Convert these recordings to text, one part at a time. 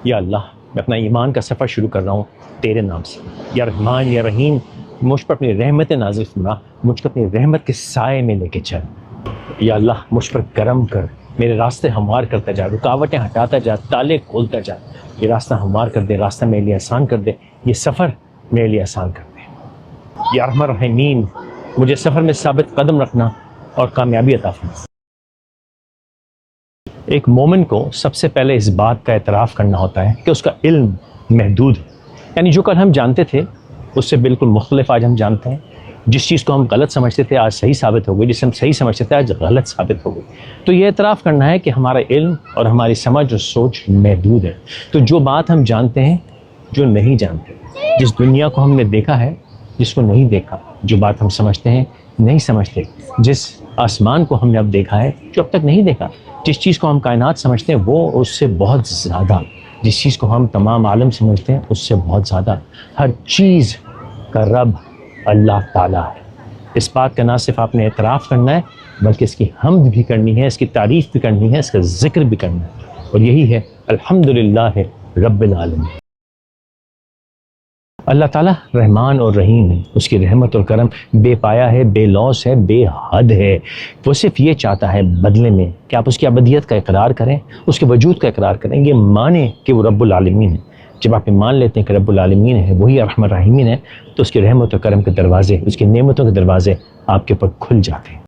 یا اللہ، میں اپنا ایمان کا سفر شروع کر رہا ہوں تیرے نام سے۔ یا رحمان یا رحیم، مجھ پر اپنی رحمت نازل فرما، مجھ کو اپنی رحمت کے سائے میں لے کے چل۔ یا اللہ، مجھ پر کرم کر، میرے راستے ہموار کرتا جا، رکاوٹیں ہٹاتا جا، تالے کھولتا جا۔ یہ راستہ ہموار کر دے، راستہ میرے لیے آسان کر دے، یہ سفر میرے لیے آسان کر دے۔ یا ارحم الراحمین، مجھے سفر میں ثابت قدم رکھنا اور کامیابی عطا فرما۔ ایک مومن کو سب سے پہلے اس بات کا اعتراف کرنا ہوتا ہے کہ اس کا علم محدود ہے، یعنی جو کل ہم جانتے تھے اس سے بالکل مختلف آج ہم جانتے ہیں۔ جس چیز کو ہم غلط سمجھتے تھے آج صحیح ثابت ہو گئی، جسے ہم صحیح سمجھتے تھے آج غلط ثابت ہو گئی۔ تو یہ اعتراف کرنا ہے کہ ہمارا علم اور ہماری سمجھ اور سوچ محدود ہے۔ تو جو بات ہم جانتے ہیں، جو نہیں جانتے، جس دنیا کو ہم نے دیکھا ہے، جس کو نہیں دیکھا، جو بات ہم سمجھتے ہیں نہیں سمجھتے، جس آسمان کو ہم نے اب دیکھا ہے جو اب تک نہیں دیکھا، جس چیز کو ہم کائنات سمجھتے ہیں وہ اس سے بہت زیادہ، جس چیز کو ہم تمام عالم سمجھتے ہیں اس سے بہت زیادہ، ہر چیز کا رب اللہ تعالیٰ ہے۔ اس بات کا نہ صرف آپ نے اعتراف کرنا ہے بلکہ اس کی حمد بھی کرنی ہے، اس کی تعریف بھی کرنی ہے، اس کا ذکر بھی کرنا ہے، اور یہی ہے الحمدللہ رب العالمین۔ اللہ تعالیٰ رحمان اور رحیم ہے، اس کی رحمت اور کرم بے پایا ہے، بے لوث ہے، بے حد ہے۔ وہ صرف یہ چاہتا ہے بدلے میں کہ آپ اس کی ابدیت کا اقرار کریں، اس کے وجود کا اقرار کریں، یہ مانیں کہ وہ رب العالمین ہے۔ جب آپ یہ مان لیتے ہیں کہ رب العالمین ہے، وہی ارحم الراحمین ہے، تو اس کی رحمت اور کرم کے دروازے، اس کی نعمتوں کے دروازے آپ کے اوپر کھل جاتے ہیں۔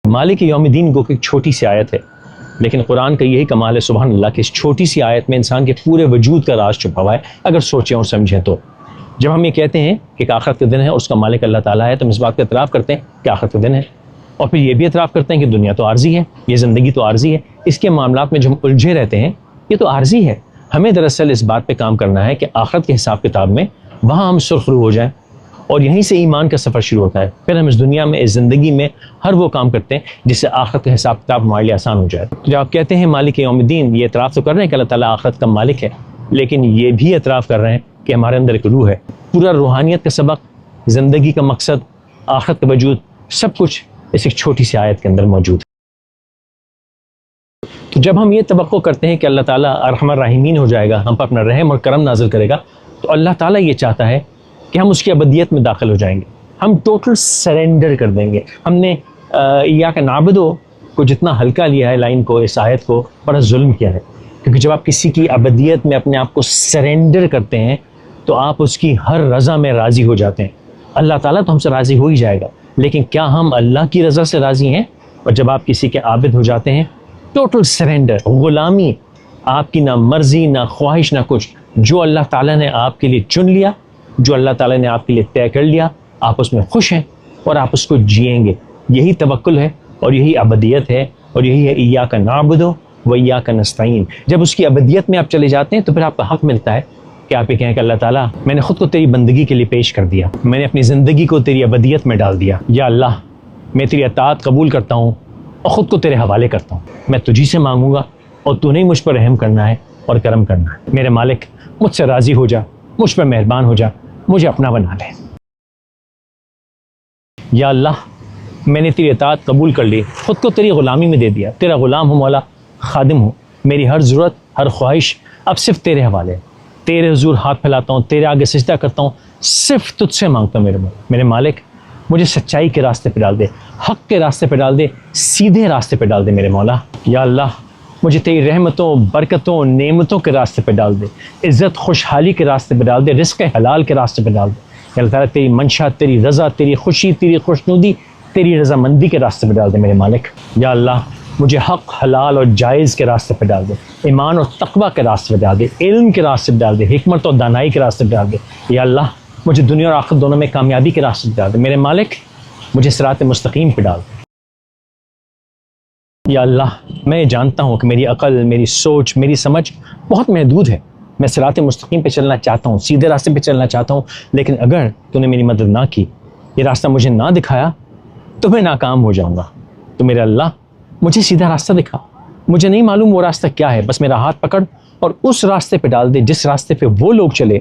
مالک یوم الدین گو کہ ایک چھوٹی سی آیت ہے، لیکن قرآن کا یہی کمال ہے سبحان اللہ کہ اس چھوٹی سی آیت میں انسان کے پورے وجود کا راز چھپا ہوا ہے اگر سوچیں اور سمجھیں تو۔ جب ہم یہ کہتے ہیں کہ آخرت کے دن ہے، اس کا مالک اللہ تعالیٰ ہے، تو ہم اس بات کا اعتراف کرتے ہیں کہ آخرت کے دن ہے، اور پھر یہ بھی اعتراف کرتے ہیں کہ دنیا تو عارضی ہے، یہ زندگی تو عارضی ہے، اس کے معاملات میں جو ہم الجھے رہتے ہیں یہ تو عارضی ہے۔ ہمیں دراصل اس بات پہ کام کرنا ہے کہ آخرت کے حساب کتاب میں وہاں ہم سرخرو ہو جائیں، اور یہیں سے ایمان کا سفر شروع ہوتا ہے۔ پھر ہم اس دنیا میں، اس زندگی میں ہر وہ کام کرتے ہیں جس سے آخرت کا حساب کتاب ہمارے لیے آسان ہو جائے۔ جب آپ کہتے ہیں مالک یوم الدین، یہ اعتراف تو کر رہے ہیں کہ اللہ تعالیٰ آخرت کا مالک ہے، لیکن یہ بھی اعتراف کر رہے ہیں کہ ہمارے اندر ایک روح ہے۔ پورا روحانیت کا سبق، زندگی کا مقصد، آخرت کا وجود، سب کچھ اس ایک چھوٹی سی آیت کے اندر موجود ہے۔ تو جب ہم یہ توقع کرتے ہیں کہ اللہ تعالیٰ ارحم الراحمین ہو جائے گا، ہم پر اپنا رحم اور کرم نازل کرے گا، تو اللہ تعالیٰ یہ چاہتا ہے کہ ہم اس کی ابدیت میں داخل ہو جائیں گے، ہم ٹوٹل سرنڈر کر دیں گے۔ ہم نے ایاک نعبدو کو جتنا ہلکا لیا ہے لائن کو، اس آیت کو، بڑا ظلم کیا ہے، کیونکہ جب آپ کسی کی ابدیت میں اپنے آپ کو سرنڈر کرتے ہیں تو آپ اس کی ہر رضا میں راضی ہو جاتے ہیں۔ اللہ تعالیٰ تو ہم سے راضی ہو ہی جائے گا، لیکن کیا ہم اللہ کی رضا سے راضی ہیں؟ اور جب آپ کسی کے عابد ہو جاتے ہیں، ٹوٹل سرنڈر، غلامی، آپ کی نہ مرضی نہ خواہش نہ کچھ، جو اللہ تعالیٰ نے آپ کے لیے چن لیا، جو اللہ تعالیٰ نے آپ کے لیے طے کر لیا، آپ اس میں خوش ہیں اور آپ اس کو جئیں گے۔ یہی توکل ہے اور یہی ابدیت ہے، اور یہی ہے ایاک نعبد و ایاک نستعین۔ جب اس کی ابدیت میں آپ چلے جاتے ہیں تو پھر آپ کا حق ملتا ہے کہ آپ یہ کہیں کہ اللہ تعالیٰ میں نے خود کو تیری بندگی کے لیے پیش کر دیا، میں نے اپنی زندگی کو تیری ابدیت میں ڈال دیا۔ یا اللہ، میں تیری اطاعت قبول کرتا ہوں اور خود کو تیرے حوالے کرتا ہوں۔ میں تجھی سے مانگوں گا اور تو نے مجھ پر رحم کرنا ہے اور کرم کرنا ہے۔ میرے مالک، مجھ سے راضی ہو جا، مجھ پر مہربان ہو جا، مجھے اپنا بنا لے۔ یا اللہ، میں نے تیری اطاعت قبول کر لی، خود کو تیری غلامی میں دے دیا، تیرا غلام ہوں مولا، خادم ہوں، میری ہر ضرورت، ہر خواہش اب صرف تیرے حوالے ہے۔ تیرے حضور ہاتھ پھیلاتا ہوں، تیرے آگے سجدہ کرتا ہوں، صرف تجھ سے مانگتا ہوں میرے مالک، مجھے سچائی کے راستے پہ ڈال دے، حق کے راستے پہ ڈال دے، سیدھے راستے پہ ڈال دے میرے مولا۔ یا اللہ، مجھے تیری رحمتوں، برکتوں، نعمتوں کے راستے پہ ڈال دے، عزت، خوشحالی کے راستے پہ ڈال دے، رزق حلال کے راستے پہ ڈال دے۔ یا اللہ تعالیٰ، تیری منشا، تیری رضا، تیری خوشی، تیری خوشنودی، تیری رضامندی کے راستے پہ ڈال دے میرے مالک۔ یا اللہ، مجھے حق، حلال اور جائز کے راستے پہ ڈال دے، ایمان اور تقوی کے راستے پہ ڈال دے، علم کے راستے پہ ڈال دے، حکمت اور دانائی کے راستے پہ ڈال دے۔ یا اللہ، مجھے دنیا اور آخرت دونوں میں کامیابی کے راستے پہ ڈال دے میرے مالک، مجھے صراط مستقیم پہ ڈال دے۔ یا اللہ، میں جانتا ہوں کہ میری عقل، میری سوچ، میری سمجھ بہت محدود ہے، میں صراط مستقیم پہ چلنا چاہتا ہوں، سیدھے راستے پہ چلنا چاہتا ہوں، لیکن اگر تو نے میری مدد نہ کی، یہ راستہ مجھے نہ دکھایا، تو میں ناکام ہو جاؤں گا۔ تو میرے اللہ، مجھے سیدھا راستہ دکھا، مجھے نہیں معلوم وہ راستہ کیا ہے، بس میرا ہاتھ پکڑ اور اس راستے پہ ڈال دے جس راستے پہ وہ لوگ چلے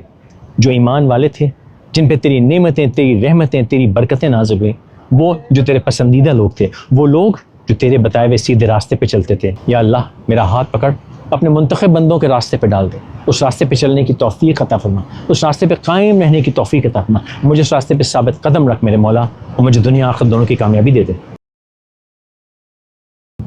جو ایمان والے تھے، جن پہ تیری نعمتیں، تیری رحمتیں، تیری برکتیں نازل ہوئیں، وہ جو تیرے پسندیدہ لوگ تھے، وہ لوگ جو تیرے بتائے ہوئے سیدھے راستے پہ چلتے تھے۔ یا اللہ، میرا ہاتھ پکڑ اپنے منتخب بندوں کے راستے پہ ڈال دے، اس راستے پہ چلنے کی توفیق عطا فرما، اس راستے پہ قائم رہنے کی توفیق عطا فرما، مجھے اس راستے پہ ثابت قدم رکھ میرے مولا، اور مجھے دنیا آخرت دونوں کی کامیابی دے دے۔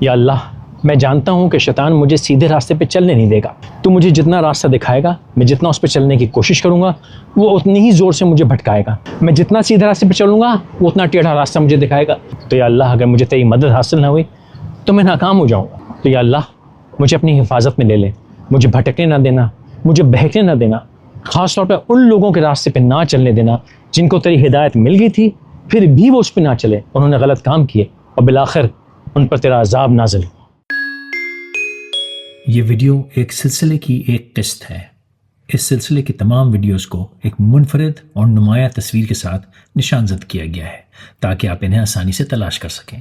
یا اللہ میں جانتا ہوں کہ شیطان مجھے سیدھے راستے پہ چلنے نہیں دے گا، تو مجھے جتنا راستہ دکھائے گا میں جتنا اس پہ چلنے کی کوشش کروں گا وہ اتنی ہی زور سے مجھے بھٹکائے گا، میں جتنا سیدھے راستے پہ چلوں گا وہ اتنا ٹیڑھا راستہ مجھے دکھائے گا۔ تو یا اللہ اگر مجھے تیری مدد حاصل نہ ہوئی تو میں ناکام ہو جاؤں گا، تو یا اللہ مجھے اپنی حفاظت میں لے لے، مجھے بھٹکنے نہ دینا، مجھے بہکنے نہ دینا، خاص طور پہ ان لوگوں کے راستے پہ نہ چلنے دینا جن کو تیری ہدایت مل گئی تھی پھر بھی وہ اس پہ نہ چلے، انہوں نے غلط کام کیے اور بالآخر ان پر تیرا عذاب نازل ہو۔ یہ ویڈیو ایک سلسلے کی ایک قسط ہے۔ اس سلسلے کی تمام ویڈیوز کو ایک منفرد اور نمایاں تصویر کے ساتھ نشان زد کیا گیا ہے تاکہ آپ انہیں آسانی سے تلاش کر سکیں۔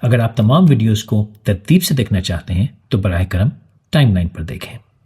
اگر آپ تمام ویڈیوز کو ترتیب سے دیکھنا چاہتے ہیں تو براہ کرم ٹائم لائن پر دیکھیں۔